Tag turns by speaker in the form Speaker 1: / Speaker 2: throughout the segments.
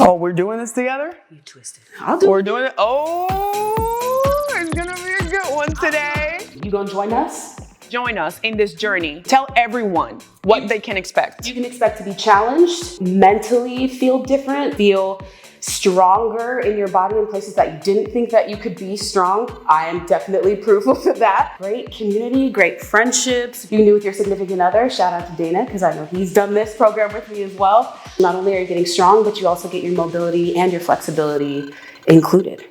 Speaker 1: Oh, we're doing this together?
Speaker 2: You twisted. I'll do it.
Speaker 1: We're doing it. Oh, it's gonna be a good one today.
Speaker 2: You gonna join us?
Speaker 1: Join us in this journey. Tell everyone what they can expect.
Speaker 2: You can expect to be challenged, mentally feel different, feel stronger in your body in places that you didn't think that you could be strong. I am definitely proof of that. Great community, great friendships. You can do with your significant other. Shout out to Dana, because I know he's done this program with me as well. Not only are you getting strong, but you also get your mobility and your flexibility included.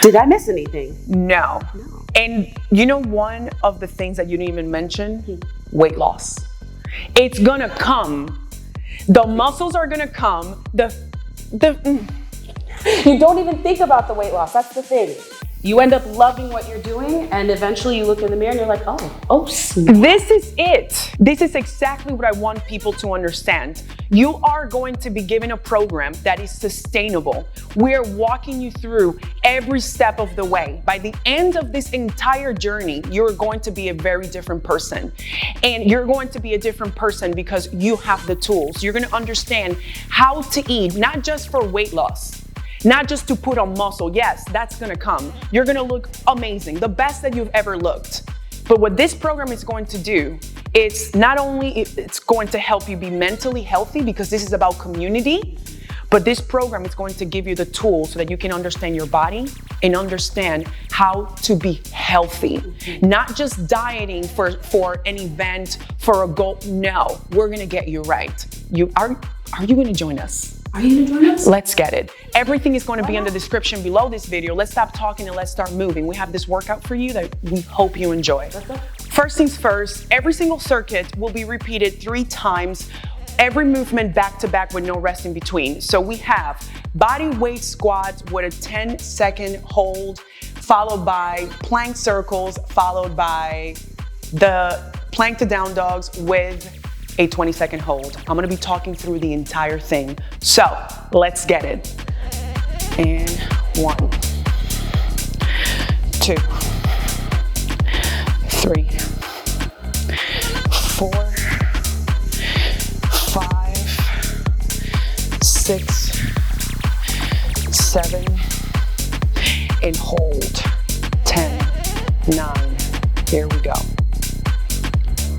Speaker 2: Did I miss anything?
Speaker 1: No. And you know, one of the things that you didn't even mention, weight loss. It's gonna come. The muscles are gonna come.
Speaker 2: You don't even think about the weight loss. That's the thing. You end up loving what you're doing, and eventually you look in the mirror and you're like, oh, snap.
Speaker 1: This is it. This is exactly what I want people to understand. You are going to be given a program that is sustainable. We're walking you through every step of the way. By the end of this entire journey, you're going to be a very different person. And you're going to be a different person because you have the tools. You're going to understand how to eat, not just for weight loss. Not just to put on muscle. Yes, that's gonna come. You're gonna look amazing, the best that you've ever looked. But what this program is going to do, it's not only, it's going to help you be mentally healthy, because this is about community, but this program is going to give you the tools so that you can understand your body and understand how to be healthy. Not just dieting for an event, for a goal. No, we're gonna get you right. Are you gonna join us?
Speaker 2: Are you gonna join us?
Speaker 1: Let's get it. Everything is going to be in the description below this video. Let's stop talking and let's start moving. We have this workout for you that we hope you enjoy. First things first, every single circuit will be repeated 3 times, every movement back to back with no rest in between. So we have body weight squats with a 10-second hold, followed by plank circles, followed by the plank to down dogs with a 20-second hold. I'm gonna be talking through the entire thing. So let's get it. And 1, 2, 3, 4, 5, 6, 7, and hold. 10, 9, here we go.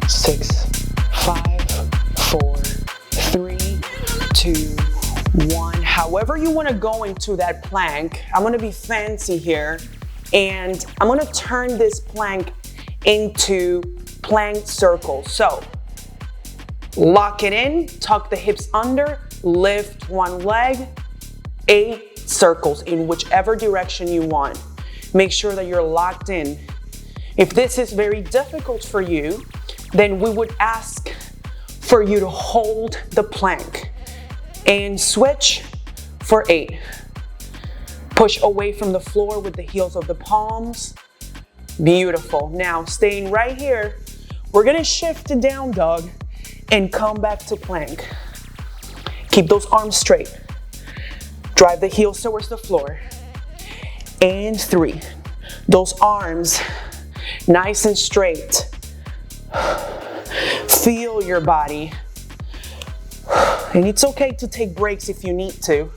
Speaker 1: 6, 5, 4, 3, 2, 1. However you want to go into that plank, I'm going to be fancy here, and I'm going to turn this plank into plank circles. So lock it in, tuck the hips under, lift one leg, 8 circles in whichever direction you want. Make sure that you're locked in. If this is very difficult for you, then we would ask for you to hold the plank and switch for 8. Push away from the floor with the heels of the palms. Beautiful. Now, staying right here, we're gonna shift to down dog and come back to plank. Keep those arms straight. Drive the heels towards the floor. And 3. Those arms nice and straight. Feel your body. And it's okay to take breaks if you need to.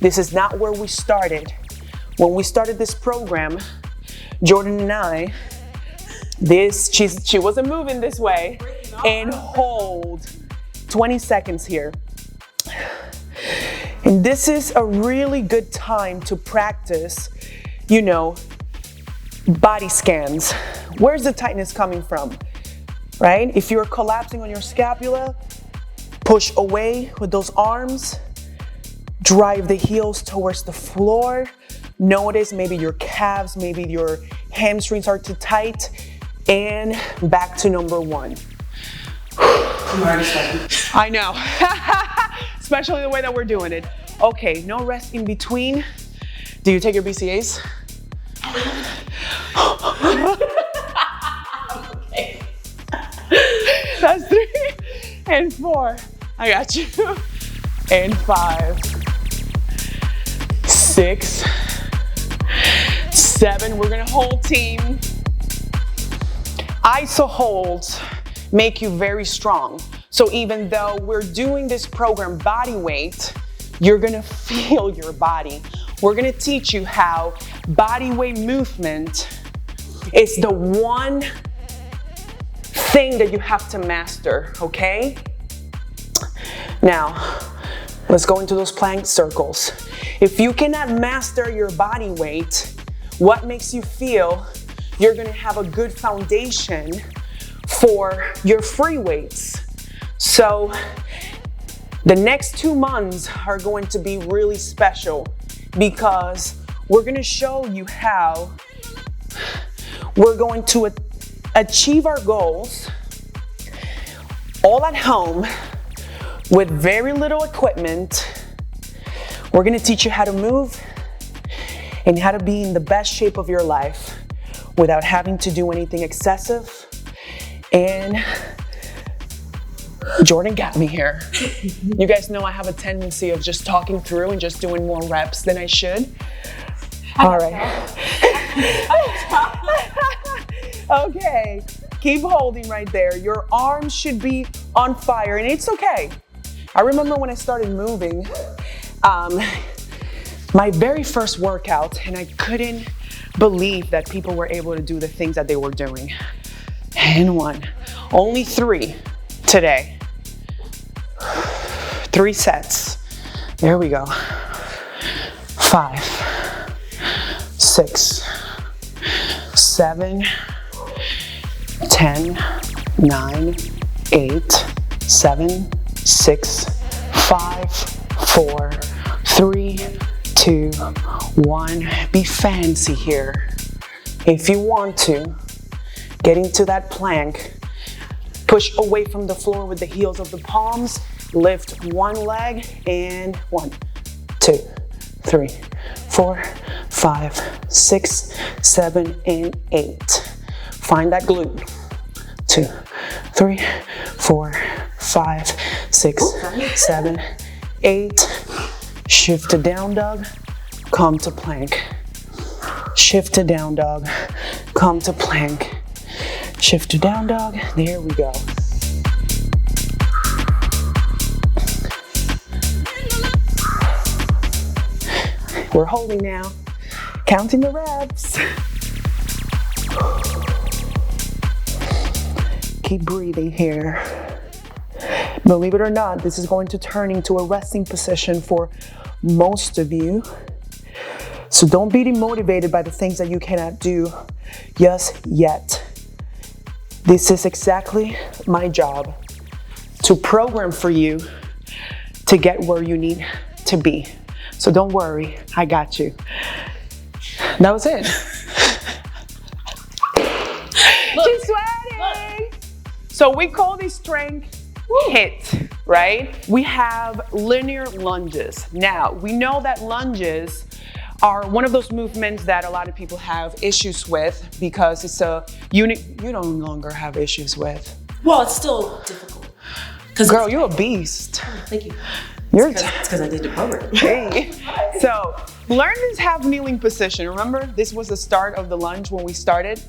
Speaker 1: This is not where we started. When we started this program, Jordin and I, she wasn't moving this way. And hold 20 seconds here. And this is a really good time to practice, body scans. Where's the tightness coming from? Right? If you're collapsing on your scapula, push away with those arms, drive the heels towards the floor. Notice maybe your calves, maybe your hamstrings are too tight, and back to number 1.
Speaker 2: I'm already sweating.
Speaker 1: I know, especially the way that we're doing it. Okay, no rest in between. Do you take your BCAAs?
Speaker 2: Okay.
Speaker 1: That's 3 and 4. I got you. And 5, 6, 7. We're gonna hold, team. ISO holds make you very strong. So even though we're doing this program body weight, you're gonna feel your body. We're gonna teach you how body weight movement is the one thing that you have to master, okay? Now, let's go into those plank circles. If you cannot master your body weight, what makes you feel you're gonna have a good foundation for your free weights? So, the next 2 months are going to be really special because we're gonna show you how we're going to achieve our goals all at home with very little equipment. We're gonna teach you how to move and how to be in the best shape of your life without having to do anything excessive. And Jordin got me here. You guys know I have a tendency of just talking through and just doing more reps than I should. All right. Okay, keep holding right there. Your arms should be on fire, and it's okay. I remember when I started moving, my very first workout, and I couldn't believe that people were able to do the things that they were doing. And 1, only 3 today. 3 sets. There we go. 5, 6, 7, 10, 9, 8, 7, 6, 5, 4, 3, 2, 1. Be fancy here. If you want to, get into that plank. Push away from the floor with the heels of the palms. Lift one leg and 1, 2, 3, 4, 5, 6, 7, and 8. Find that glute. 2, 3, 4, 5, 6, 7, 8. Shift to down dog, come to plank. Shift to down dog, come to plank. Shift to down dog, there we go. We're holding now, counting the reps. Keep breathing here. Believe it or not, this is going to turn into a resting position for most of you. So don't be demotivated by the things that you cannot do just yet. This is exactly my job, to program for you to get where you need to be. So don't worry, I got you. That was it. She's sweating. So we call this strength HIIT, right? We have linear lunges. Now, we know that lunges are one of those movements that a lot of people have issues with because it's a unit you no longer have issues with.
Speaker 3: Well, it's still difficult.
Speaker 1: Girl, you're a beast.
Speaker 3: Oh, thank you.
Speaker 1: It's
Speaker 3: because I did the program.
Speaker 1: Hey. So, learn this half kneeling position. Remember, this was the start of the lunge when we started.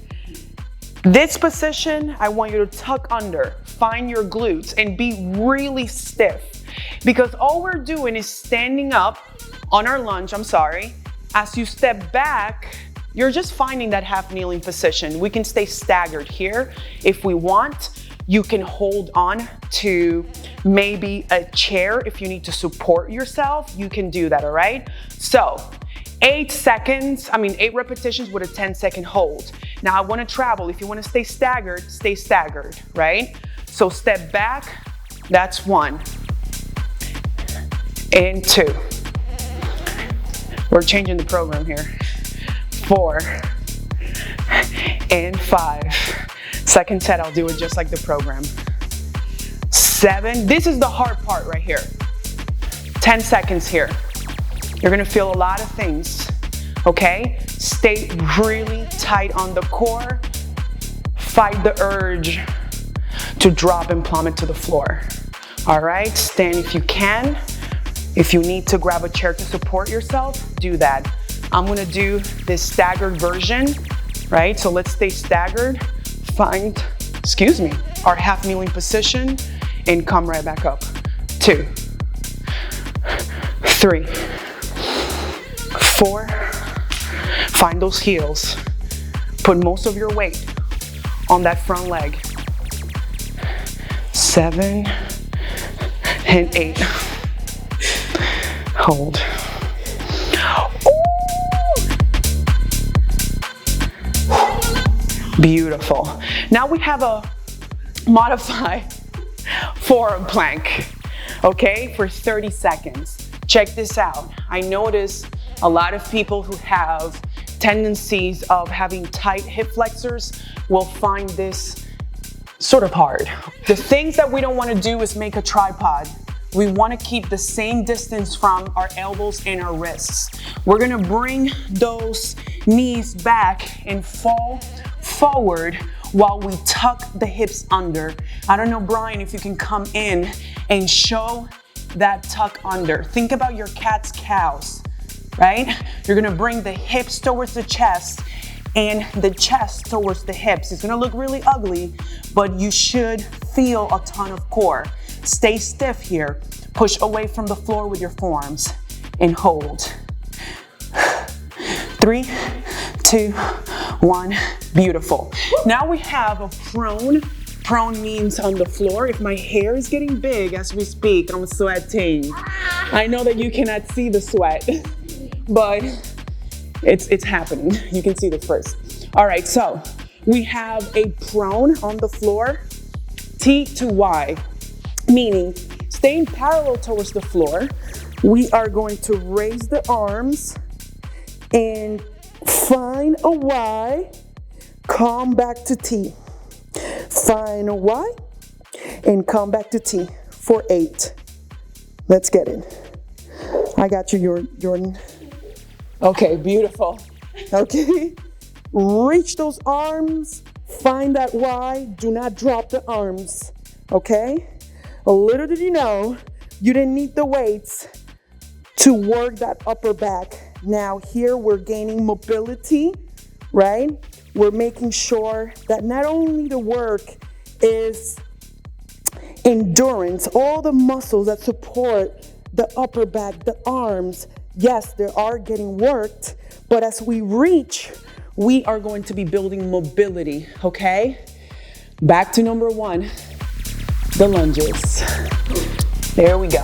Speaker 1: This position, I want you to tuck under, find your glutes, and be really stiff. Because all we're doing is standing up on our lunge, As you step back, you're just finding that half kneeling position. We can stay staggered here if we want. You can hold on to maybe a chair if you need to support yourself. You can do that, all right? So 8 repetitions with a 10-second hold. Now I wanna travel. If you wanna stay staggered, right? So step back, that's 1 and 2. We're changing the program here. 4 and 5. Second set, I'll do it just like the program. 7, this is the hard part right here. 10 seconds here. You're gonna feel a lot of things, okay? Stay really tight on the core. Fight the urge to drop and plummet to the floor. All right, stand if you can. If you need to grab a chair to support yourself, do that. I'm gonna do this staggered version, right? So let's stay staggered. Find, our half kneeling position and come right back up. 2, 3, 4, find those heels. Put most of your weight on that front leg. 7 and 8. Hold. Ooh. Beautiful. Now we have a modified forearm plank, okay, for 30 seconds. Check this out. I notice a lot of people who have tendencies of having tight hip flexors will find this sort of hard. The things that we don't want to do is make a tripod. We want to keep the same distance from our elbows and our wrists. We're going to bring those knees back and fall forward while we tuck the hips under. I don't know, Brian, if you can come in and show that tuck under. Think about your cat's cows, right? You're gonna bring the hips towards the chest and the chest towards the hips. It's gonna look really ugly, but you should feel a ton of core. Stay stiff here. Push away from the floor with your forearms and hold. 3, 2, 1, beautiful. Now we have a prone. Prone means on the floor. If my hair is getting big as we speak, I'm sweating. I know that you cannot see the sweat, but it's happening. You can see the first. All right, so we have a prone on the floor, T to Y, meaning staying parallel towards the floor. We are going to raise the arms and find a Y, come back to T. Find a Y and come back to T for 8. Let's get it. I got you, Jordan. Okay, beautiful. Okay, reach those arms, find that Y, do not drop the arms, okay? A little did you know, you didn't need the weights to work that upper back. Now here we're gaining mobility, right? We're making sure that not only the work is endurance, all the muscles that support the upper back, the arms, yes, they are getting worked, but as we reach, we are going to be building mobility, okay? Back to number 1, the lunges. There we go.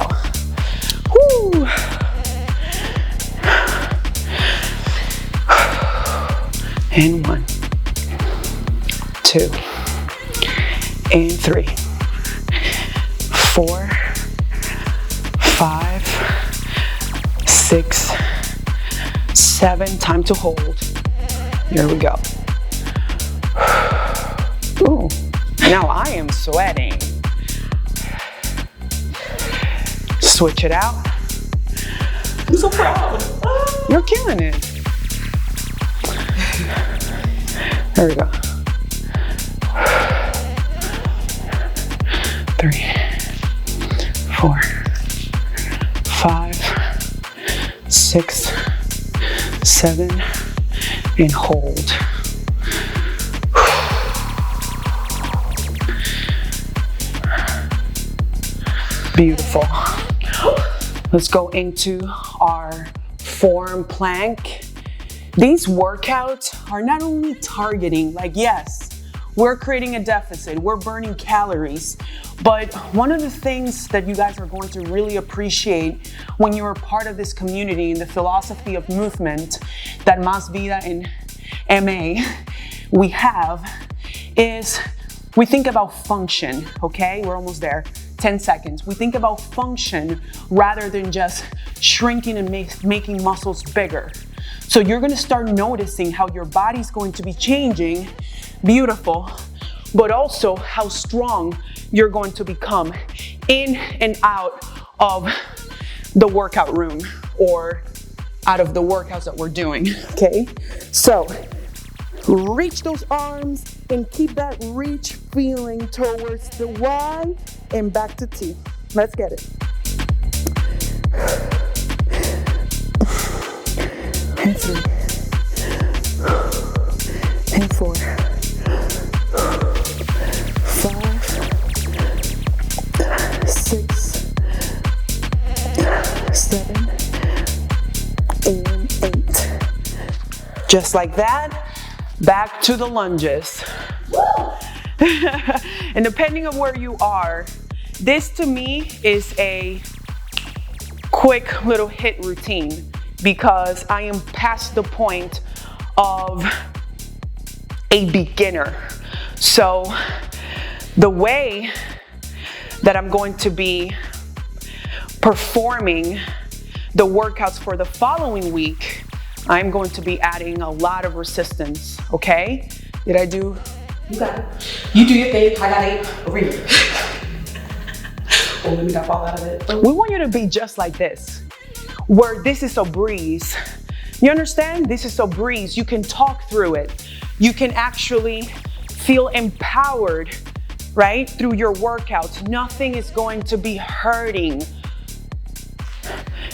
Speaker 1: Woo. And 1, 2, and 3, 4, 5, 6, 7. Time to hold. Here we go. Ooh, now I am sweating. Switch it out.
Speaker 3: I'm so proud.
Speaker 1: You're killing it. There we go. 3, 4, 5, 6, 7, and hold. Beautiful. Let's go into our forearm plank. These workouts are not only targeting, like, yes, we're creating a deficit, we're burning calories, but one of the things that you guys are going to really appreciate when you're a part of this community and the philosophy of movement that masvida and MA we have is we think about function, okay? We're almost there. 10 seconds. We think about function rather than just shrinking and making muscles bigger. So you're gonna start noticing how your body's going to be changing, beautiful, but also how strong you're going to become in and out of the workout room or out of the workouts that we're doing, okay? So reach those arms and keep that reach feeling towards the Y and back to T. Let's get it. And 3, and 4, 5, 6, 7, and 8. Just like that, back to the lunges. And depending on where you are, this to me is a quick little HIIT routine because I am past the point of a beginner. So the way that I'm going to be performing the workouts for the following week, I'm going to be adding a lot of resistance, okay? Did I do?
Speaker 2: You got it. You do your thing, I got it over here. Oh, let me not fall out of it.
Speaker 1: We want you to be just like this, where this is a breeze. You understand? This is a breeze. You can talk through it. You can actually feel empowered, right? Through your workouts. Nothing is going to be hurting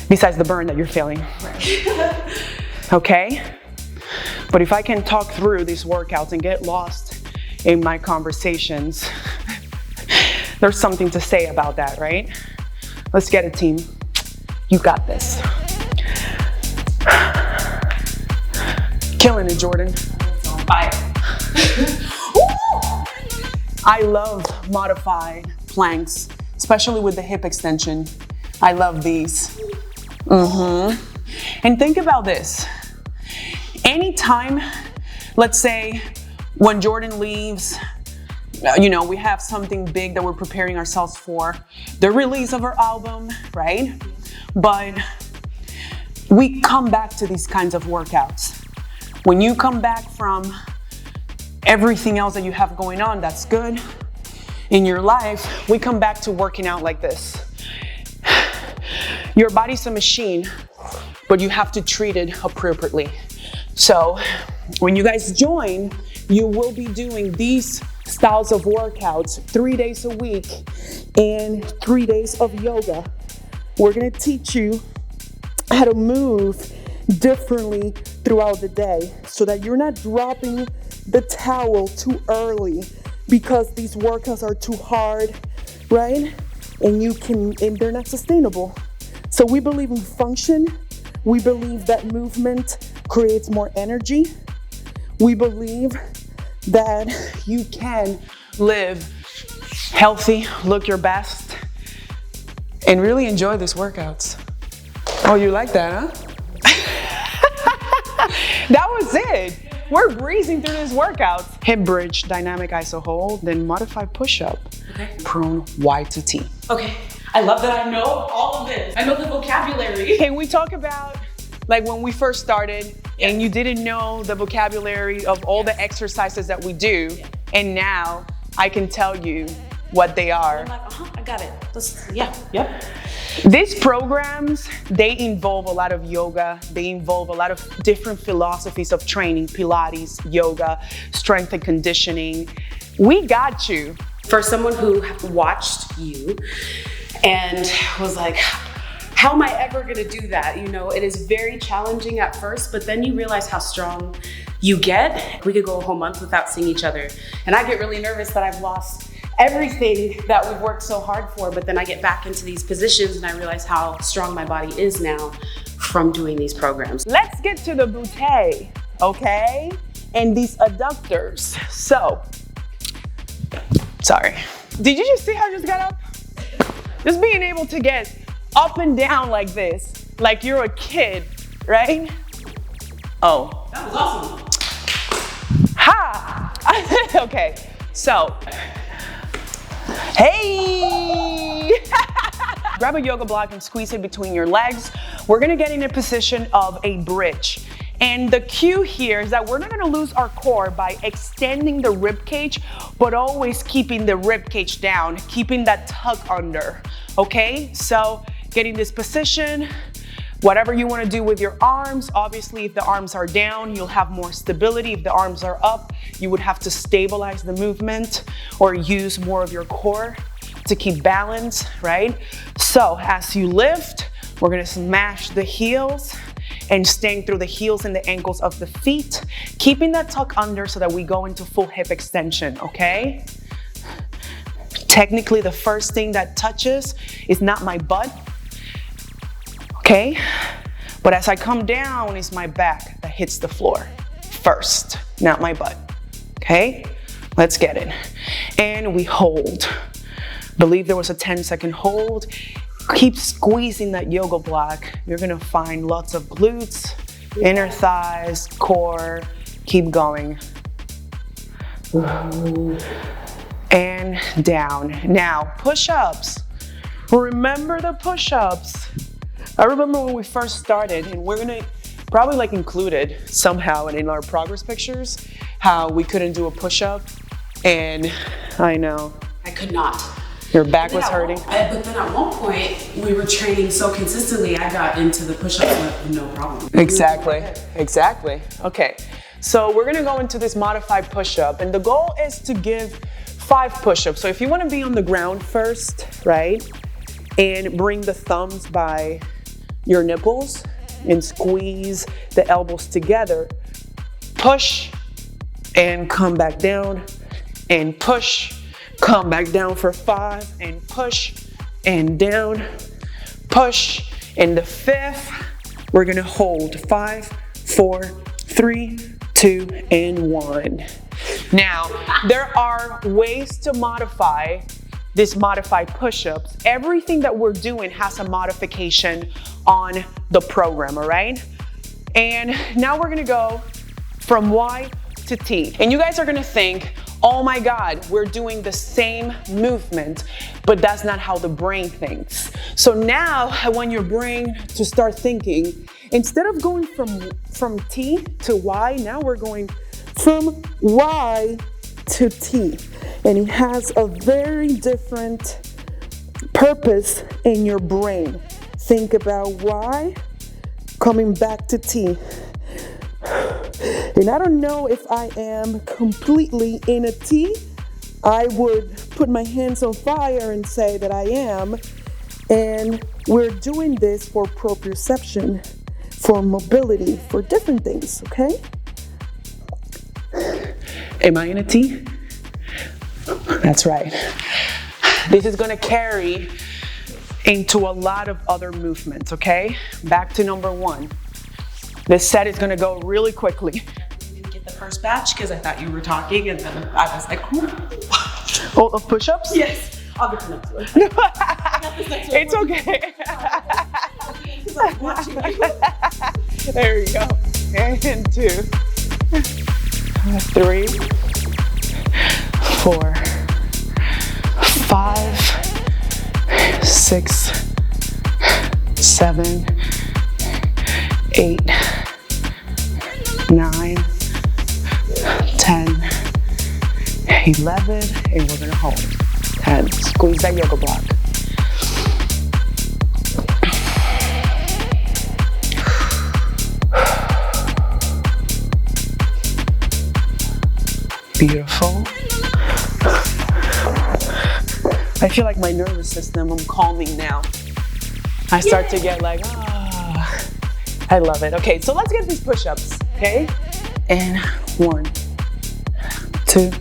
Speaker 1: besides the burn that you're feeling. Okay? But if I can talk through these workouts and get lost in my conversations, there's something to say about that, right? Let's get it, team. You got this. Killing it, Jordin.
Speaker 2: Fire.
Speaker 1: I love modified planks, especially with the hip extension. I love these. And think about this. Anytime, let's say when Jordin leaves, you know, we have something big that we're preparing ourselves for, the release of our album, right? But we come back to these kinds of workouts. When you come back from everything else that you have going on that's good in your life, we come back to working out like this. Your body's a machine, but you have to treat it appropriately. So when you guys join, you will be doing these styles of workouts 3 days a week and 3 days of yoga. We're gonna teach you how to move differently throughout the day so that you're not dropping the towel too early because these workouts are too hard, right? And they're not sustainable. So we believe in function. We believe that movement creates more energy. We believe that you can live healthy, look your best, and really enjoy these workouts. Oh, you like that, huh? That was it. We're breezing through these workouts. Hip bridge, dynamic iso hold, then modified push-up.
Speaker 2: Okay.
Speaker 1: Prone Y to T.
Speaker 2: Okay. I love that I know all of this. I know the vocabulary.
Speaker 1: Can we talk about like when we first started and you didn't know the vocabulary of all the exercises that we do, and now I can tell you what they are.
Speaker 2: I'm like, I got it. Yep.
Speaker 1: These programs, they involve a lot of yoga. They involve a lot of different philosophies of training, Pilates, yoga, strength and conditioning. We got you.
Speaker 2: For someone who watched you and was like, how am I ever gonna do that? You know, it is very challenging at first, but then you realize how strong you get. We could go a whole month without seeing each other. And I get really nervous that I've lost everything that we've worked so hard for, but then I get back into these positions and I realize how strong my body is now from doing these programs.
Speaker 1: Let's get to the butte, okay? And these adductors. So, sorry. Did you just see how I just got up? Just being able to get up and down like this, like you're a kid, right? Oh.
Speaker 2: That was awesome.
Speaker 1: Ha! Okay, so, hey! Grab a yoga block and squeeze it between your legs. We're gonna get in a position of a bridge. And the cue here is that we're not gonna lose our core by extending the rib cage, but always keeping the rib cage down, keeping that tuck under, okay? So, get in this position, whatever you wanna do with your arms. Obviously, if the arms are down, you'll have more stability. If the arms are up, you would have to stabilize the movement or use more of your core to keep balance, right? So as you lift, we're gonna smash the heels and staying through the heels and the ankles of the feet, keeping that tuck under so that we go into full hip extension, okay? Technically, the first thing that touches is not my butt, okay? But as I come down, it's my back that hits the floor first, not my butt. Okay, let's get it. And we hold. Believe there was a 10-second hold. Keep squeezing that yoga block. You're gonna find lots of glutes, inner thighs, core. Keep going. And down. Now, push-ups. Remember the push-ups. I remember when we first started, and we're gonna probably like include it somehow in our progress pictures, how we couldn't do a push-up. And I know.
Speaker 2: I could not.
Speaker 1: Your back was hurting?
Speaker 2: But then at one point, we were training so consistently, I got into the push-ups with no problem.
Speaker 1: Exactly. Okay, so we're gonna go into this modified push-up, and the goal is to give 5 push-ups. So if you wanna be on the ground first, right? And bring the thumbs by your nipples and squeeze the elbows together. Push and come back down, and push. Come back down for 5 and push and down, push. And the 5th, we're gonna hold 5, 4, 3, 2, and 1. Now, there are ways to modify this modified push-ups. Everything that we're doing has a modification on the program, all right? And now we're gonna go from Y to T. And you guys are gonna think, oh my God, we're doing the same movement, but that's not how the brain thinks. So now I want your brain to start thinking, instead of going from T to Y, now we're going from Y to T. And it has a very different purpose in your brain. Think about Y, coming back to T. And I don't know if I am completely in a T. I would put my hands on fire and say that I am. And we're doing this for proprioception, for mobility, for different things, okay? Am I in a T? That's right. This is gonna carry into a lot of other movements, okay? Back to number 1. This set is gonna go really quickly.
Speaker 3: I didn't get the first batch because I thought you were talking, and then I was like,
Speaker 1: Oh, of push-ups?
Speaker 3: yes, I'll get the next one. I got this next one.
Speaker 1: It's okay.
Speaker 3: Because I'm watching you.
Speaker 1: There you go. And 2, 3, 4, 5, 6, 7, 8, 9, 10, 11, and we're gonna hold. 10. Squeeze that yoga block. Beautiful. I feel like my nervous system, I'm calming now. I start to get like, I love it. Okay, so let's get these push-ups, okay? And 1, 2,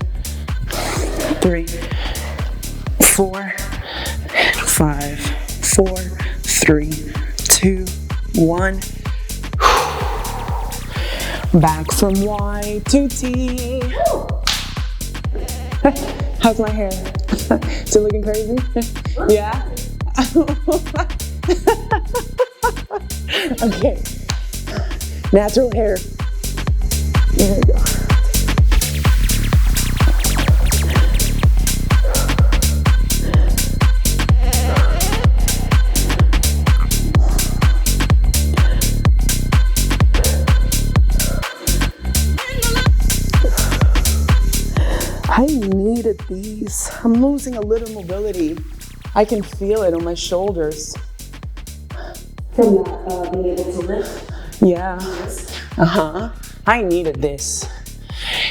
Speaker 1: 3, 4, 5, 4, 3, 2, 1. Back from Y to T. How's my hair? Still looking crazy? Yeah? Okay. Natural hair. There we go. I needed these. I'm losing a little mobility. I can feel it on my shoulders.
Speaker 2: From not being able to lift.
Speaker 1: Yeah. I needed this.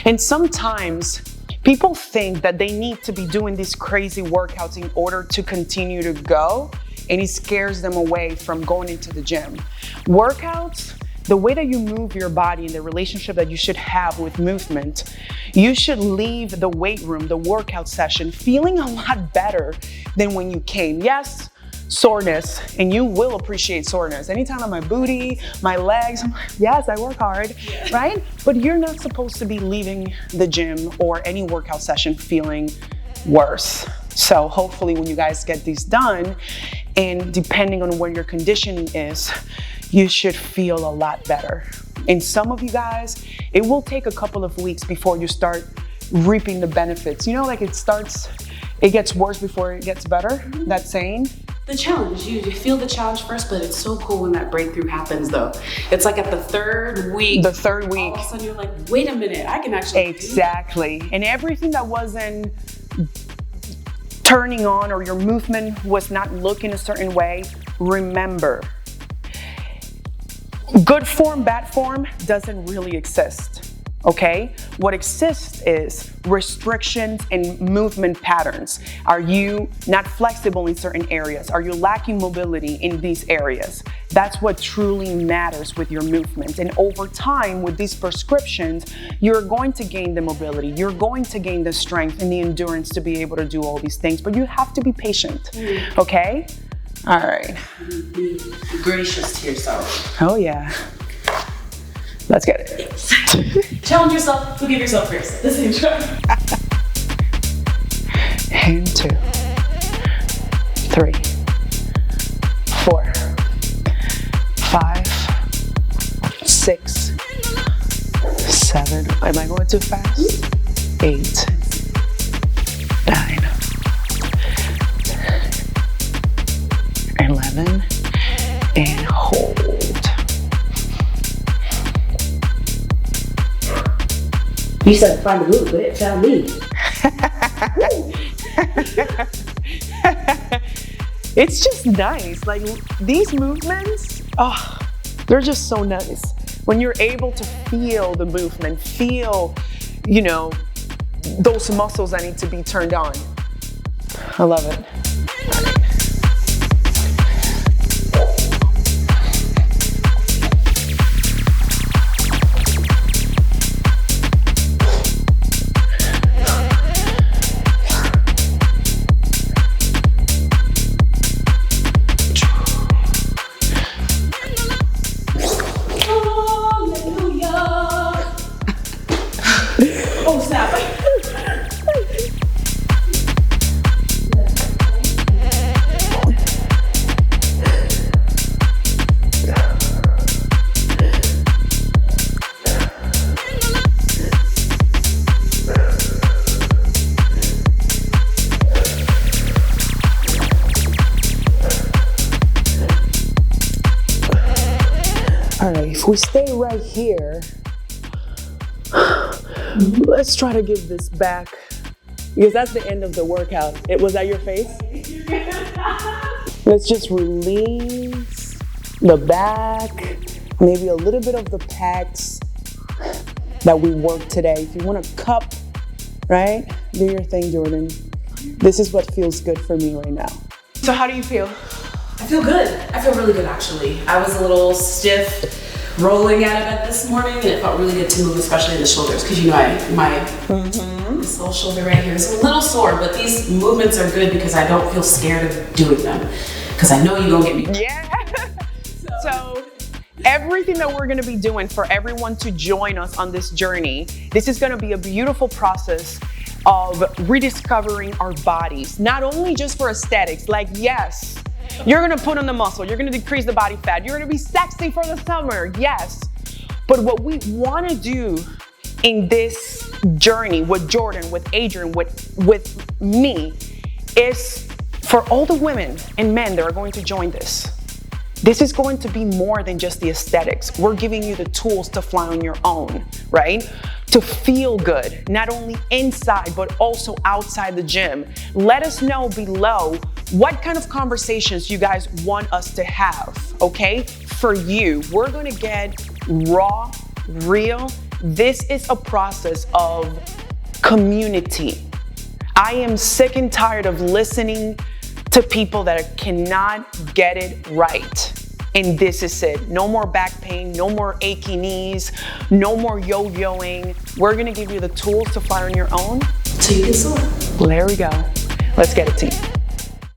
Speaker 1: And sometimes people think that they need to be doing these crazy workouts in order to continue to go, and it scares them away from going into the gym. Workouts, the way that you move your body and the relationship that you should have with movement, you should leave the weight room, the workout session, feeling a lot better than when you came. Yes, soreness, and you will appreciate soreness. Anytime on my booty, my legs, I'm like, yes, I work hard, right? But you're not supposed to be leaving the gym or any workout session feeling worse. So hopefully when you guys get these done, and depending on where your conditioning is, you should feel a lot better. And some of you guys, it will take a couple of weeks before you start reaping the benefits. You know, like it gets worse before it gets better, that saying?
Speaker 2: The challenge, you feel the challenge first, but it's so cool when that breakthrough happens though. It's like at the third week.
Speaker 1: The third week.
Speaker 2: All of a sudden you're like, wait a minute, I can actually
Speaker 1: Exactly. And everything that wasn't turning on or your movement was not looking a certain way, remember, good form, bad form doesn't really exist. Okay? What exists is restrictions and movement patterns. Are you not flexible in certain areas? Are you lacking mobility in these areas? That's what truly matters with your movement. And over time, with these prescriptions, you're going to gain the mobility. You're going to gain the strength and the endurance to be able to do all these things, but you have to be patient. Okay? All right.
Speaker 2: Be gracious to yourself.
Speaker 1: Oh yeah. Let's get it.
Speaker 2: Challenge yourself, forgive yourself first at the same time.
Speaker 1: And 2, 3, 4, 5, 6, 7. Am I going too fast? 8, 9, 11, and hold.
Speaker 2: You said find the move, but it found me.
Speaker 1: It's just nice. Like these movements, oh, they're just so nice. When you're able to feel the movement, feel, you know, those muscles that need to be turned on. I love it. All right, if we stay right here, let's try to give this back, because that's the end of the workout. Was that your face? Let's just release the back, maybe a little bit of the pecs that we worked today. If you want to cup, right? Do your thing, Jordan. This is what feels good for me right now. So how do you feel?
Speaker 2: I feel good. I feel really good actually. I was a little stiff rolling out of bed this morning, and it felt really good to move, especially in the shoulders, because you know this whole shoulder right here is a little sore, but these movements are good because I don't feel scared of doing them, because I know you don't get me.
Speaker 1: Yeah. So everything that we're gonna be doing for everyone to join us on this journey, this is gonna be a beautiful process of rediscovering our bodies, not only just for aesthetics, like yes, you're gonna put on the muscle, you're gonna decrease the body fat, you're gonna be sexy for the summer, yes. But what we wanna do in this journey with Jordan, with Adrian, with me, is for all the women and men that are going to join this. This is going to be more than just the aesthetics. We're giving you the tools to fly on your own, right? To feel good, not only inside, but also outside the gym. Let us know below what kind of conversations you guys want us to have, okay? For you, we're gonna get raw, real. This is a process of community. I am sick and tired of listening to people that cannot get it right. And this is it. No more back pain, no more achy knees, no more yo-yoing. We're gonna give you the tools to fly on your own.
Speaker 2: So you can soar.
Speaker 1: There we go. Let's get it, team.